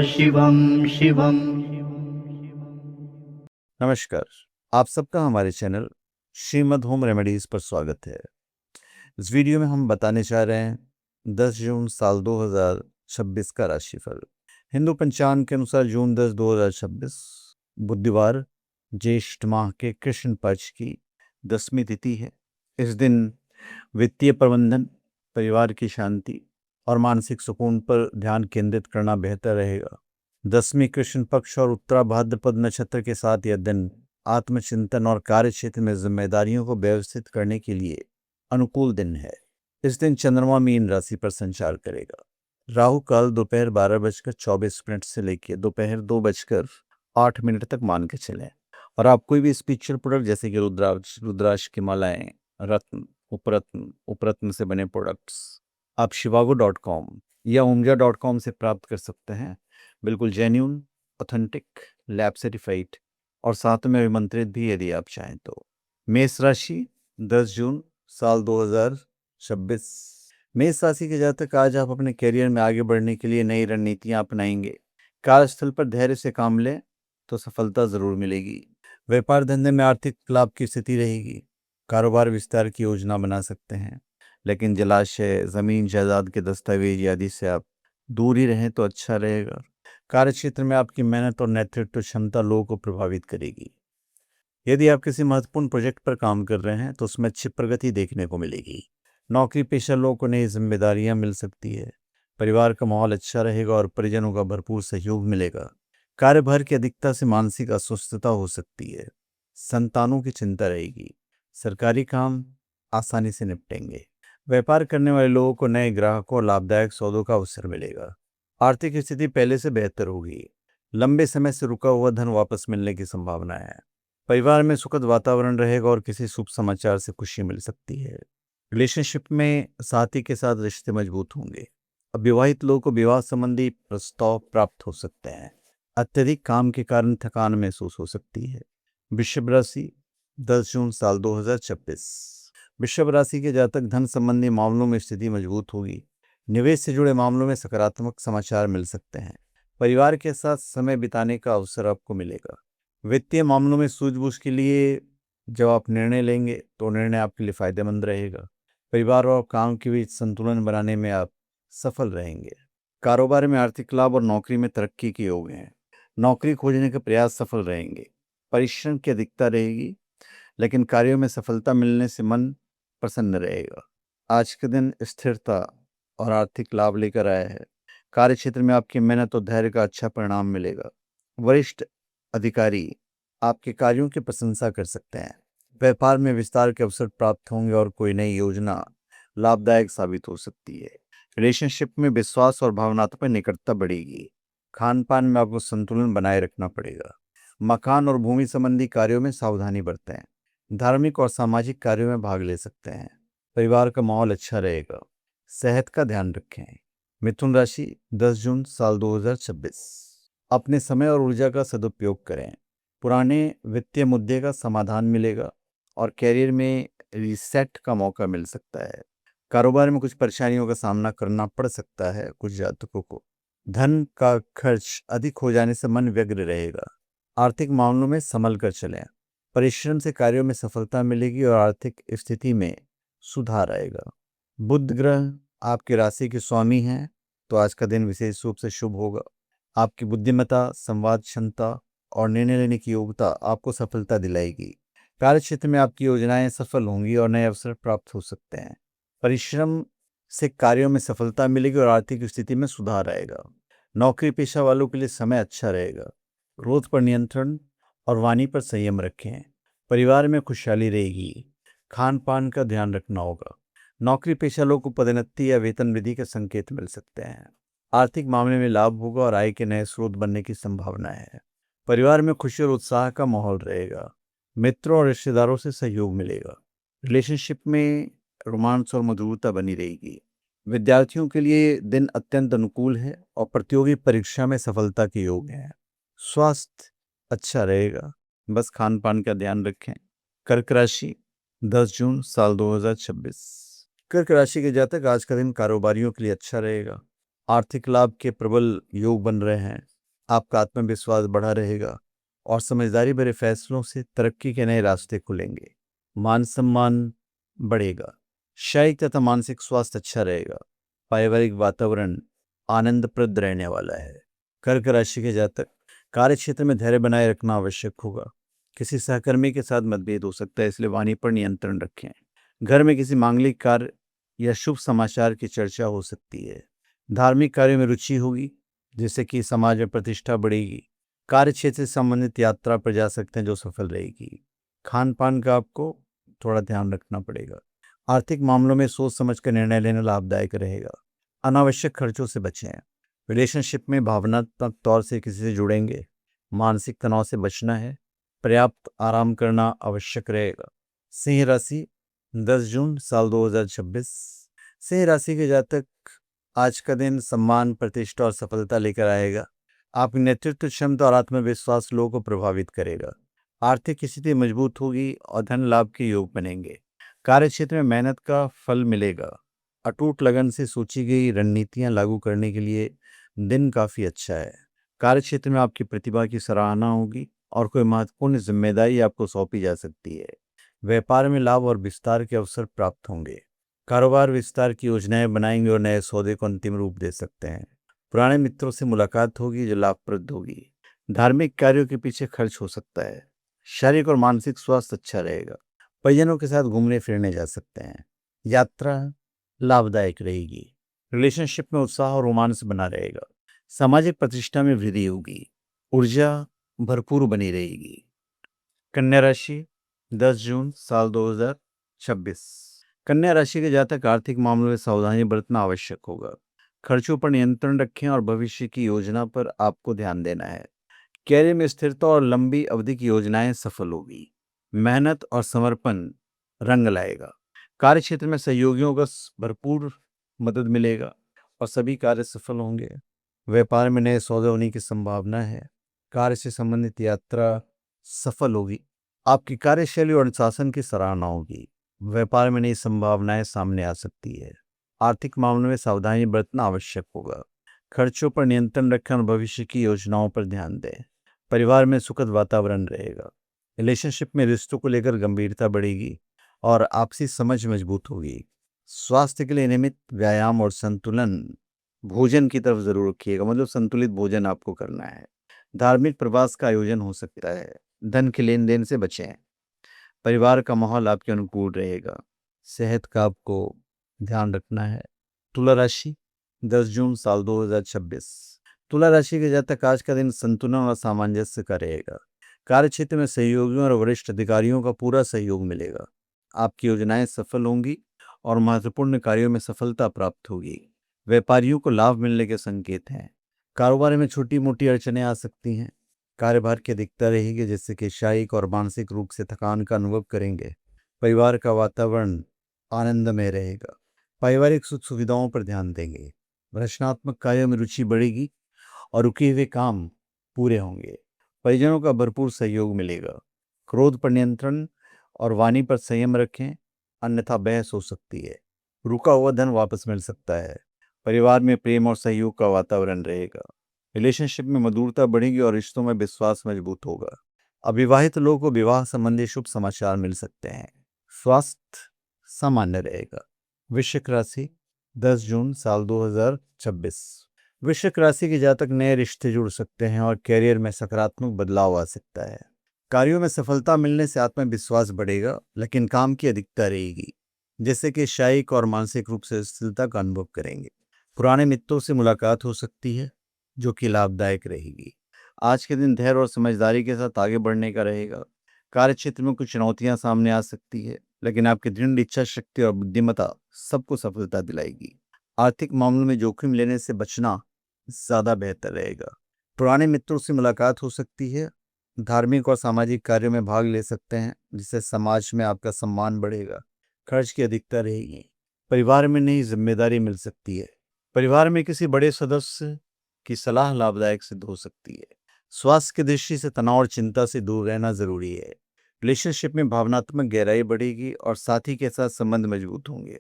शिवम शिवम। नमस्कार। आप सबका हमारे चैनल श्रीमद होम रेमेडीज पर स्वागत है। इस वीडियो में हम बताने जा रहे हैं 10 जून साल 2026 का राशिफल। हिंदू पंचांग के अनुसार जून 10, 2026 बुधवार ज्येष्ठ माह के कृष्ण पक्ष की 10वीं तिथि है। इस दिन वित्तीय प्रबंधन, परिवार की शांति और मानसिक सुकून पर ध्यान केंद्रित करना बेहतर रहेगा। 10वीं कृष्ण पक्ष और उत्तरा भाद्रपद नक्षत्र के साथ यह दिन आत्मचिंतन और कार्य क्षेत्र में जिम्मेदारियों को व्यवस्थित करने के लिए अनुकूल दिन है। इस दिन चंद्रमा मीन राशि पर संचार करेगा। राहु काल दोपहर 12:24 से लेकर दोपहर 2:08 तक मान के चलें। और आप कोई भी स्पिरिचुअल प्रोडक्ट जैसे कि रुद्राक्ष की मालाएं, रत्न, उपरत्न से बने प्रोडक्ट्स आप shivago.com या umja.com से प्राप्त कर सकते हैं। बिल्कुल जेन्युइन, ऑथेंटिक, लैब सर्टिफाइड और साथ में अभिमंत्रित भी यदि आप चाहें तो। मेष राशि 10 जून साल 2026। मेष राशि के जातक आज आप अपने करियर में आगे बढ़ने के लिए नई रणनीतियां अपनाएंगे। कार्यस्थल पर धैर्य से काम लें तो सफलता जरूर मिलेगी। व्यापार धंधे में आर्थिक लाभ की स्थिति रहेगी। कारोबार विस्तार की योजना बना सकते हैं, लेकिन जलाशय, जमीन जायदाद के दस्तावेज आदि से आप दूर ही रहें तो अच्छा रहेगा। कार्य क्षेत्र में आपकी मेहनत और नेतृत्व क्षमता लोगों को प्रभावित करेगी। यदि आप किसी महत्वपूर्ण प्रोजेक्ट पर काम कर रहे हैं तो उसमें अच्छी प्रगति देखने को मिलेगी। नौकरी पेशा लोगों को नई जिम्मेदारियां मिल सकती है। परिवार का माहौल अच्छा रहेगा और परिजनों का भरपूर सहयोग मिलेगा। कार्यभार की अधिकता से मानसिक अस्वस्थता हो सकती है। संतानों की चिंता रहेगी। सरकारी काम आसानी से निपटेंगे। व्यापार करने वाले लोगों को नए ग्राहकों और लाभदायक सौदों का अवसर मिलेगा। आर्थिक स्थिति पहले से बेहतर होगी। लंबे समय से रुका हुआ धन वापस मिलने की संभावना है। परिवार में सुखद वातावरण रहेगा और किसी शुभ समाचार से खुशी मिल सकती है। रिलेशनशिप में साथी के साथ रिश्ते मजबूत होंगे। अविवाहित लोगों को विवाह संबंधी प्रस्ताव प्राप्त हो सकते हैं। अत्यधिक काम के कारण थकान महसूस हो सकती है। वृषभ राशि 10 जून साल 2026। वृषभ राशि के जातक धन संबंधी मामलों में स्थिति मजबूत होगी। निवेश से जुड़े मामलों में सकारात्मक समाचार मिल सकते हैं। परिवार के साथ समय बिताने का अवसर आपको मिलेगा। वित्तीय मामलों में सूझबूझ के लिए जब आप निर्णय लेंगे तो निर्णय आपके लिए फायदेमंद रहेगा। परिवार और काम के बीच संतुलन बनाने में आप सफल रहेंगे। कारोबार में आर्थिक लाभ और नौकरी में तरक्की के योग हैं। नौकरी खोजने के प्रयास सफल रहेंगे। परिश्रम की अधिकता रहेगी, लेकिन कार्यों में सफलता मिलने से मन प्रसन्न रहेगा। आज के दिन स्थिरता और आर्थिक लाभ लेकर आया है। कार्य क्षेत्र में आपकी मेहनत और धैर्य का अच्छा परिणाम मिलेगा। वरिष्ठ अधिकारी आपके कार्यों की प्रशंसा कर सकते हैं। व्यापार में विस्तार के अवसर प्राप्त होंगे और कोई नई योजना लाभदायक साबित हो सकती है। रिलेशनशिप में विश्वास और भावनात्मक निकटता बढ़ेगी। खान पान में आपको संतुलन बनाए रखना पड़ेगा। मकान और भूमि संबंधी कार्यों में सावधानी बरतें। धार्मिक और सामाजिक कार्यों में भाग ले सकते हैं। परिवार का माहौल अच्छा रहेगा। सेहत का ध्यान रखें। मिथुन राशि 10 जून साल 2026। अपने समय और ऊर्जा का सदुपयोग करें। पुराने वित्तीय मुद्दे का समाधान मिलेगा और कैरियर में रीसेट का मौका मिल सकता है। कारोबार में कुछ परेशानियों का सामना करना पड़ सकता है कुछ जातकों को। धन का खर्च अधिक हो जाने से मन व्यग्र रहेगा। आर्थिक मामलों में संभल कर चलें। परिश्रम से कार्यों में सफलता मिलेगी और आर्थिक स्थिति में सुधार आएगा। बुध ग्रह आपकी राशि के स्वामी हैं, तो आज का दिन विशेष रूप से शुभ होगा। आपकी बुद्धिमत्ता, संवाद क्षमता और निर्णय लेने की योग्यता आपको सफलता दिलाएगी। कार्य क्षेत्र में आपकी योजनाएं सफल होंगी और नए अवसर प्राप्त हो सकते हैं। परिश्रम से कार्यों में सफलता मिलेगी और आर्थिक स्थिति में सुधार आएगा। नौकरी पेशा वालों के लिए समय अच्छा रहेगा। क्रोध पर नियंत्रण और वाणी पर संयम रखें। परिवार में खुशहाली रहेगी। खान पान का ध्यान रखना होगा। नौकरी पेशा लोगों को पदोन्नति या वेतन वृद्धि के संकेत मिल सकते हैं। आर्थिक मामले में लाभ होगा और आय के नए स्रोत बनने की संभावना है। परिवार में खुशी और उत्साह का माहौल रहेगा। मित्रों और रिश्तेदारों से सहयोग मिलेगा। रिलेशनशिप में रोमांस और मधुरता बनी रहेगी। विद्यार्थियों के लिए दिन अत्यंत अनुकूल है और प्रतियोगी परीक्षा में सफलता के योग है। स्वास्थ्य अच्छा रहेगा, बस खान पान का ध्यान रखें। कर्क राशि 10 जून साल 2026। कर्क राशि के जातक आज का दिन कारोबारियों के लिए अच्छा रहेगा। आर्थिक लाभ के प्रबल योग बन रहे हैं। आपका आत्मविश्वास बढ़ा रहेगा और समझदारी भरे फैसलों से तरक्की के नए रास्ते खुलेंगे। मान सम्मान बढ़ेगा। शारीरिक तथा मानसिक स्वास्थ्य अच्छा रहेगा। पारिवारिक वातावरण आनंदप्रद रहने वाला है। कर्क राशि के जातक, कार्य क्षेत्र में धैर्य बनाए रखना आवश्यक होगा। किसी सहकर्मी के साथ मतभेद हो सकता है, इसलिए वाणी पर नियंत्रण रखें। घर में किसी मांगलिक कार्य या शुभ समाचार की चर्चा हो सकती है। धार्मिक कार्यों में रुचि होगी, जिससे कि समाज में प्रतिष्ठा बढ़ेगी। कार्य क्षेत्र से संबंधित यात्रा पर जा सकते हैं, जो सफल रहेगी। खान पान का आपको थोड़ा ध्यान रखना पड़ेगा। आर्थिक मामलों में सोच समझ कर निर्णय लेना लाभदायक रहेगा। अनावश्यक खर्चों से बचें। रिलेशनशिप में भावनात्मक तौर से किसी से जुड़ेंगे। मानसिक तनाव से बचना है। पर्याप्त आराम करना आवश्यक रहेगा। सिंह राशि, 10 जून साल 2026। सिंह राशि के जातक, आज का दिन सम्मान, प्रतिष्ठा और सफलता लेकर आएगा। आपकी नेतृत्व क्षमता और आत्मविश्वास लोगों को प्रभावित करेगा। आर्थिक स्थिति मजबूत होगी और धन लाभ के योग बनेंगे। कार्य क्षेत्र में मेहनत का फल मिलेगा। अटूट लगन से सोची गई रणनीतियां लागू करने के लिए दिन काफी अच्छा है। कार्य क्षेत्र में आपकी प्रतिभा की सराहना होगी और कोई महत्वपूर्ण जिम्मेदारी आपको सौंपी जा सकती है। व्यापार में लाभ और विस्तार के अवसर प्राप्त होंगे। कारोबार विस्तार की योजनाएं बनाएंगे और नए सौदे को अंतिम रूप दे सकते हैं। पुराने मित्रों से मुलाकात होगी जो लाभप्रद होगी। धार्मिक कार्यों के पीछे खर्च हो सकता है। शारीरिक और मानसिक स्वास्थ्य अच्छा रहेगा। परिजनों के साथ घूमने फिरने जा सकते हैं। यात्रा लाभदायक रहेगी। रिलेशनशिप में उत्साह और रोमांस बना रहेगा। सामाजिक प्रतिष्ठा में वृद्धि होगी। ऊर्जा भरपूर बनी रहेगी। कन्या राशि, 10 जून साल 2026। कन्या राशि के जातक, आर्थिक मामलों में सावधानी बरतना आवश्यक होगा। खर्चों पर नियंत्रण रखें और भविष्य की योजना पर आपको ध्यान देना है। कैरियर में स्थिरता और लंबी अवधि की योजनाएं सफल होगी। मेहनत और समर्पण रंग लाएगा। कार्य क्षेत्र में सहयोगियों का भरपूर मदद मिलेगा और सभी कार्य सफल होंगे। व्यापार में नए सौदे होने की संभावना है। कार्य से संबंधित यात्रा सफल होगी। आपकी कार्यशैली और अनुशासन की सराहना होगी। व्यापार में नई संभावनाएं सामने आ सकती है। आर्थिक मामलों में सावधानी बरतना आवश्यक होगा। खर्चों पर नियंत्रण रखें और भविष्य की योजनाओं पर ध्यान दें। परिवार में सुखद वातावरण रहेगा। रिलेशनशिप में रिश्तों को लेकर गंभीरता बढ़ेगी और आपसी समझ मजबूत होगी। स्वास्थ्य के लिए नियमित व्यायाम और संतुलन भोजन की तरफ जरूर रखिएगा, मतलब संतुलित भोजन आपको करना है। धार्मिक प्रवास का आयोजन हो सकता है। धन के लेन देन से बचें। परिवार का माहौल आपके अनुकूल रहेगा। सेहत का आपको ध्यान रखना है। तुला राशि, 10 जून साल 2026। तुला राशि के जातक, आज का दिन संतुलन और सामंजस्य का रहेगा। कार्य क्षेत्र में सहयोगियों और वरिष्ठ अधिकारियों का पूरा सहयोग मिलेगा। आपकी योजनाएं सफल होंगी और महत्वपूर्ण कार्यों में सफलता प्राप्त होगी। व्यापारियों को लाभ मिलने के संकेत हैं। कारोबार में छोटी मोटी अड़चनें आ सकती हैं। कार्यभार की अधिकता रहेगी, जिससे कि शारीरिक और मानसिक रूप से थकान का अनुभव करेंगे। परिवार का वातावरण आनंदमय रहेगा। पारिवारिक सुख सुविधाओं पर ध्यान देंगे। रचनात्मक कार्यों में रुचि बढ़ेगी और रुके हुए काम पूरे होंगे। परिजनों का भरपूर सहयोग मिलेगा। क्रोध पर नियंत्रण और वाणी पर संयम रखें, अन्यथा बहस हो सकती है। रुका हुआ धन वापस मिल सकता है। परिवार में प्रेम और सहयोग का वातावरण रहेगा। रिलेशनशिप में मधुरता बढ़ेगी और रिश्तों में विश्वास मजबूत होगा। अविवाहित लोगों को विवाह संबंधी शुभ समाचार मिल सकते हैं। स्वास्थ्य सामान्य रहेगा। वृश्चिक राशि, 10 जून साल 2026। वृश्चिक राशि के जातक, नए रिश्ते जुड़ सकते हैं और कैरियर में सकारात्मक बदलाव आ सकता है। कार्यों में सफलता मिलने से आत्मविश्वास बढ़ेगा, लेकिन काम की अधिकता रहेगी, जिससे कि शारीरिक और मानसिक रूप से स्थिरता का अनुभव करेंगे। पुराने मित्रों से मुलाकात हो सकती है, जो कि लाभदायक रहेगी। आज के दिन धैर्य और समझदारी के साथ आगे बढ़ने का रहेगा। कार्य क्षेत्र में कुछ चुनौतियां सामने आ सकती है, लेकिन आपकी दृढ़ इच्छा शक्ति और बुद्धिमत्ता सबको सफलता दिलाएगी। आर्थिक मामलों में जोखिम लेने से बचना ज्यादा बेहतर रहेगा। पुराने मित्रों से मुलाकात हो सकती है। धार्मिक और सामाजिक कार्यों में भाग ले सकते हैं, जिससे समाज में आपका सम्मान बढ़ेगा। खर्च की अधिकता रहेगी। परिवार में नई जिम्मेदारी मिल सकती है। परिवार में किसी बड़े सदस्य की सलाह लाभदायक सिद्ध हो सकती है। स्वास्थ्य की दृष्टि से तनाव और चिंता से दूर रहना जरूरी है। रिलेशनशिप में भावनात्मक गहराई बढ़ेगी और साथी के साथ संबंध मजबूत होंगे।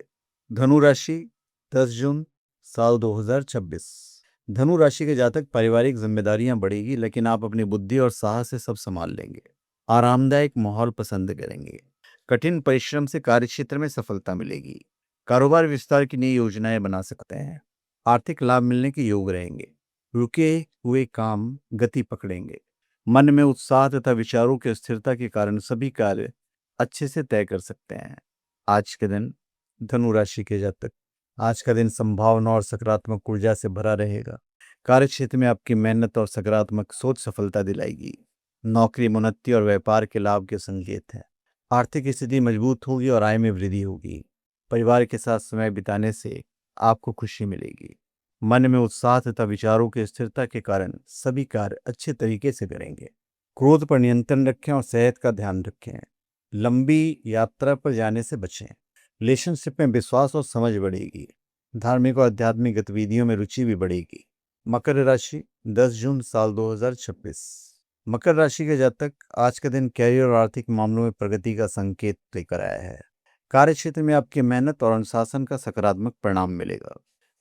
धनु राशि, 10 जून साल 2026। धनु राशि के जातक पारिवारिक जिम्मेदारियां बढ़ेगी, लेकिन आप अपनी बुद्धि और साहस से सब संभाल लेंगे। आरामदायक माहौल पसंद करेंगे। कठिन परिश्रम से कार्यक्षेत्र में सफलता मिलेगी। कारोबार विस्तार की नई योजनाएं बना सकते हैं। आर्थिक लाभ मिलने के योग रहेंगे। रुके हुए काम गति पकड़ेंगे। मन में उत्साह तथा विचारों की स्थिरता के कारण सभी कार्य अच्छे से तय कर सकते हैं। आज के दिन धनु राशि के जातक, आज का दिन संभावना और सकारात्मक ऊर्जा से भरा रहेगा। कार्यक्षेत्र में आपकी मेहनत और सकारात्मक सोच सफलता दिलाएगी। नौकरी में उन्नति और व्यापार के लाभ के संकेत हैं। आर्थिक स्थिति मजबूत होगी और आय में वृद्धि होगी। परिवार के साथ समय बिताने से आपको खुशी मिलेगी। मन में उत्साह तथा विचारों की स्थिरता के कारण सभी कार्य अच्छे तरीके से करेंगे। क्रोध पर नियंत्रण रखें और सेहत का ध्यान रखें। लंबी यात्रा पर जाने से बचें। रिलेशनशिप में विश्वास और समझ बढ़ेगी। धार्मिक और आध्यात्मिक गतिविधियों में रुचि भी बढ़ेगी। मकर राशि, 10 जून साल 2026। मकर राशि के जातक, आज का दिन कैरियर और आर्थिक मामलों में प्रगति का संकेत लेकर आया है। कार्यक्षेत्र में आपकी मेहनत और अनुशासन का सकारात्मक परिणाम मिलेगा।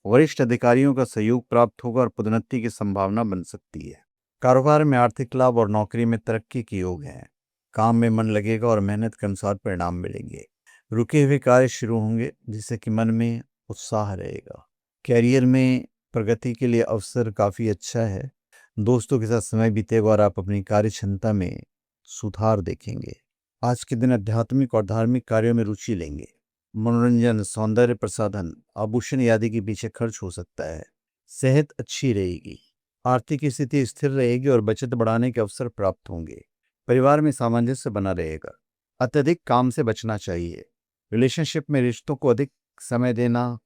वरिष्ठ अधिकारियों का सहयोग प्राप्त होगा और पदोन्नति की संभावना बन सकती है। कारोबार में आर्थिक लाभ और नौकरी में तरक्की के योग हैं। काम में मन लगेगा और मेहनत के अनुसार परिणाम मिलेंगे। रुके हुए कार्य शुरू होंगे, जिससे कि मन में उत्साह रहेगा। कैरियर में प्रगति के लिए अवसर काफ़ी अच्छा है। दोस्तों के साथ समय बीतेगा और आप अपनी कार्य क्षमता में सुधार देखेंगे। आज के दिन आध्यात्मिक और धार्मिक कार्यों में रुचि लेंगे। मनोरंजन, सौंदर्य प्रसाधन, आभूषण आदि के पीछे खर्च हो सकता है। सेहत अच्छी रहेगी। आर्थिक स्थिति स्थिर रहेगी और बचत बढ़ाने के अवसर प्राप्त होंगे। परिवार में सामंजस्य बना रहेगा। अत्यधिक काम से बचना चाहिए। रिलेशनशिप में रिश्तों को अधिक समय देना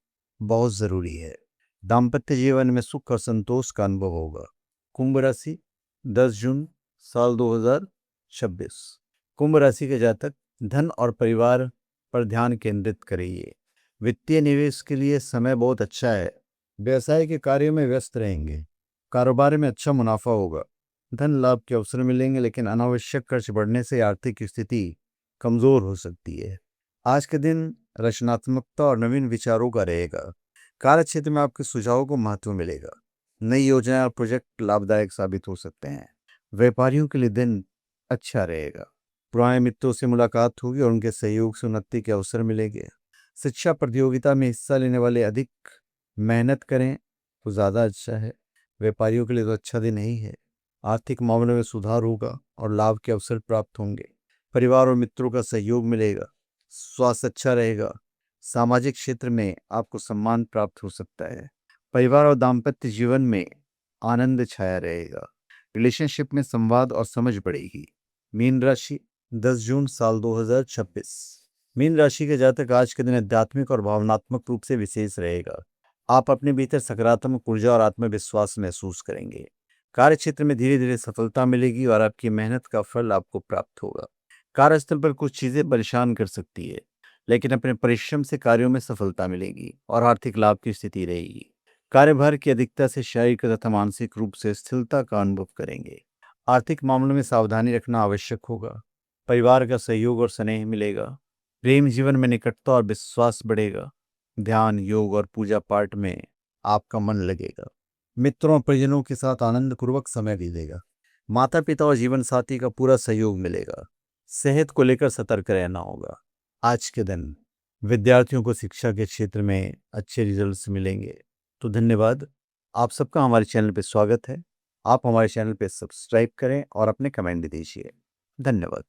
बहुत जरूरी है। दाम्पत्य जीवन में सुख और संतोष का अनुभव होगा। कुंभ राशि, 10 जून साल 2026। कुंभ राशि के जातक धन और परिवार पर ध्यान केंद्रित करिए। वित्तीय निवेश के लिए समय बहुत अच्छा है। व्यवसाय के कार्यों में व्यस्त रहेंगे। कारोबार में अच्छा मुनाफा होगा। धन लाभ के अवसर मिलेंगे, लेकिन अनावश्यक खर्च बढ़ने से आर्थिक स्थिति कमजोर हो सकती है। आज के दिन रचनात्मकता और नवीन विचारों का रहेगा। कार्य क्षेत्र में आपके सुझावों को महत्व मिलेगा। नई योजनाएं और प्रोजेक्ट लाभदायक साबित हो सकते हैं। व्यापारियों के लिए दिन अच्छा रहेगा। पुराने मित्रों से मुलाकात होगी और उनके सहयोग से उन्नति के अवसर मिलेंगे। शिक्षा प्रतियोगिता में हिस्सा लेने वाले अधिक मेहनत करें तो ज़्यादा अच्छा है। व्यापारियों के लिए तो अच्छा दिन नहीं है। आर्थिक मामलों में सुधार होगा और लाभ के अवसर प्राप्त होंगे। परिवार और मित्रों का सहयोग मिलेगा। स्वास्थ्य अच्छा रहेगा। सामाजिक क्षेत्र में आपको सम्मान प्राप्त हो सकता है। परिवार और दाम्पत्य जीवन में आनंद छाया रहेगा। रिलेशनशिप में संवाद और समझ बढ़ेगी। मीन राशि, 10 जून साल 2026। मीन राशि के जातक, आज के दिन आध्यात्मिक और भावनात्मक रूप से विशेष रहेगा। आप अपने भीतर सकारात्मक ऊर्जा और आत्मविश्वास महसूस करेंगे। कार्य क्षेत्र में धीरे धीरे सफलता मिलेगी और आपकी मेहनत का फल आपको प्राप्त होगा। कार्यस्थल पर कुछ चीजें परेशान कर सकती है, लेकिन अपने परिश्रम से कार्यों में सफलता मिलेगी और आर्थिक लाभ की स्थिति रहेगी। कार्यभार की अधिकता से शारीरिक तथा मानसिक रूप से स्थिरता का अनुभव करेंगे। आर्थिक मामलों में सावधानी रखना आवश्यक होगा। परिवार का सहयोग और स्नेह मिलेगा। प्रेम जीवन में निकटता और विश्वास बढ़ेगा। ध्यान, योग और पूजा पाठ में आपका मन लगेगा। मित्रों और परिजनों के साथ आनंद पूर्वक समय बीतेगा। माता पिता और जीवन साथी का पूरा सहयोग मिलेगा। सेहत को लेकर सतर्क रहना होगा। आज के दिन विद्यार्थियों को शिक्षा के क्षेत्र में अच्छे रिजल्ट्स मिलेंगे। तो धन्यवाद। आप सबका हमारे चैनल पे स्वागत है। आप हमारे चैनल पे सब्सक्राइब करें और अपने कमेंट दीजिए। धन्यवाद।